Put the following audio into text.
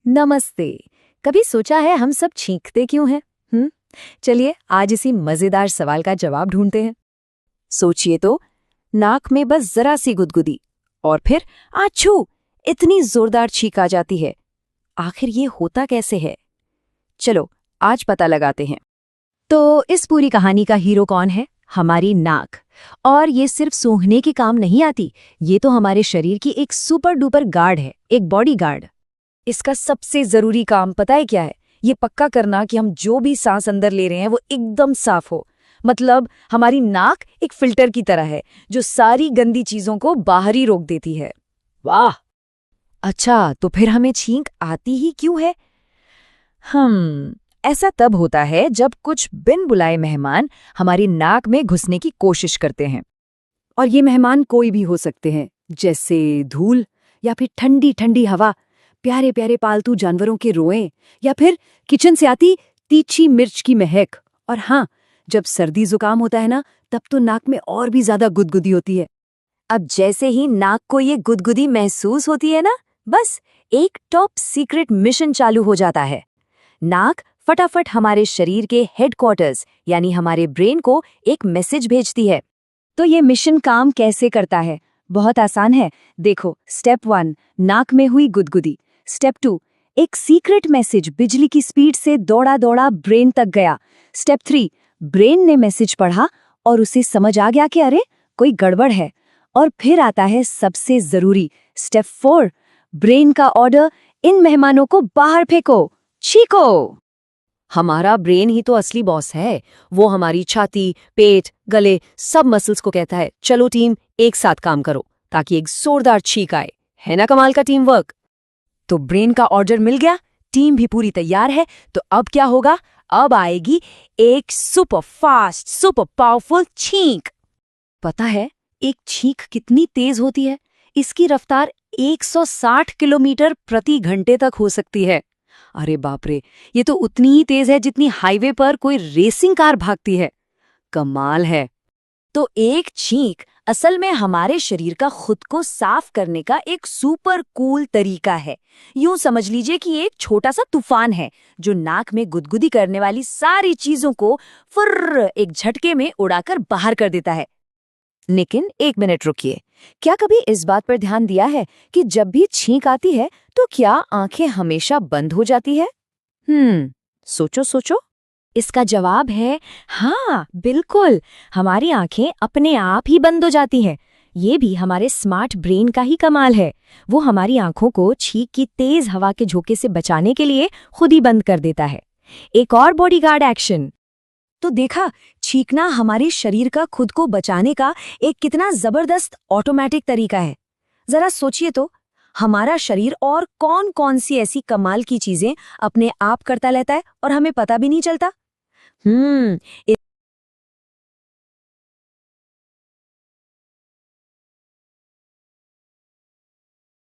नमस्ते। कभी सोचा है हम सब छींकते क्यों हैं? चलिए आज इसी मजेदार सवाल का जवाब ढूंढते हैं। सोचिए तो, नाक में बस जरा सी गुदगुदी और फिर आछू, इतनी जोरदार छींक आ जाती है। आखिर ये होता कैसे है? चलो आज पता लगाते हैं। तो इस पूरी कहानी का हीरो कौन है? हमारी नाक। और ये सिर्फ सूंघने के काम नहीं आती, ये तो हमारे शरीर की एक सुपर डुपर गार्ड है, एक बॉडी गार्ड। इसका सबसे जरूरी काम पता है क्या है? ये पक्का करना कि हम जो भी सांस अंदर ले रहे हैं वो एकदम साफ हो। मतलब हमारी नाक एक फिल्टर की तरह है जो सारी गंदी चीजों को बाहर ही रोक देती है। वाह! अच्छा, तो फिर हमें छींक आती ही क्यों है? ऐसा तब होता है जब कुछ बिन बुलाए मेहमान हमारी नाक में घुसने की कोशिश करते हैं। और ये मेहमान कोई भी हो सकते हैं, जैसे धूल या फिर ठंडी ठंडी हवा, प्यारे प्यारे पालतू जानवरों के रोएं, या फिर किचन से आती तीखी मिर्च की महक। और हाँ, जब सर्दी जुकाम होता है ना, तब तो नाक में और भी ज्यादा गुदगुदी होती है। अब जैसे ही नाक को ये गुदगुदी महसूस होती है ना, बस एक टॉप सीक्रेट मिशन चालू हो जाता है। नाक फटाफट हमारे शरीर के हेडक्वार्टर्स यानी हमारे ब्रेन को एक मैसेज भेजती है। तो ये मिशन काम कैसे करता है? बहुत आसान है। देखो, स्टेप 1 नाक में हुई गुदगुदी। स्टेप 2 एक सीक्रेट मैसेज बिजली की स्पीड से दौड़ा दौड़ा ब्रेन तक गया। स्टेप 3 ब्रेन ने मैसेज पढ़ा और उसे समझ आ गया कि अरे कोई गड़बड़ है। और फिर आता है सबसे जरूरी स्टेप 4 ब्रेन का ऑर्डर, इन मेहमानों को बाहर फेंको, छींको। हमारा ब्रेन ही तो असली बॉस है। वो हमारी छाती, पेट, गले सब मसल्स को कहता है चलो टीम एक साथ काम करो, ताकि एक जोरदार छींक आए। है ना कमाल का टीम वर्क? तो ब्रेन का ऑर्डर मिल गया, टीम भी पूरी तैयार है। तो अब क्या होगा? अब आएगी एक सुपर फास्ट, सुपर पावरफुल छींक। पता है एक छींक कितनी तेज होती है? इसकी रफ्तार 160 किलोमीटर प्रति घंटे तक हो सकती है। अरे बाप रे, ये तो उतनी ही तेज है जितनी हाईवे पर कोई रेसिंग कार भागती है। कमाल है। तो एक छींक असल में हमारे शरीर का खुद को साफ करने का एक सुपर कूल तरीका है। यूं समझ लीजिए कि ये एक छोटा सा तूफान है जो नाक में गुदगुदी करने वाली सारी चीजों को फुर्र एक झटके में उड़ाकर बाहर कर देता है। लेकिन एक मिनट रुकिए, क्या कभी इस बात पर ध्यान दिया है कि जब भी छींक आती है तो क्या आंखें हमेशा बंद हो जाती है? सोचो सोचो। इसका जवाब है हाँ, बिल्कुल। हमारी आंखें अपने आप ही बंद हो जाती हैं। ये भी हमारे स्मार्ट ब्रेन का ही कमाल है। वो हमारी आंखों को छींक की तेज हवा के झोंके से बचाने के लिए खुद ही बंद कर देता है। एक और बॉडीगार्ड एक्शन। तो देखा, छींकना हमारे शरीर का खुद को बचाने का एक कितना जबरदस्त ऑटोमेटिक तरीका है। जरा सोचिए तो, हमारा शरीर और कौन कौन सी ऐसी कमाल की चीजें अपने आप करता रहता है और हमें पता भी नहीं चलता।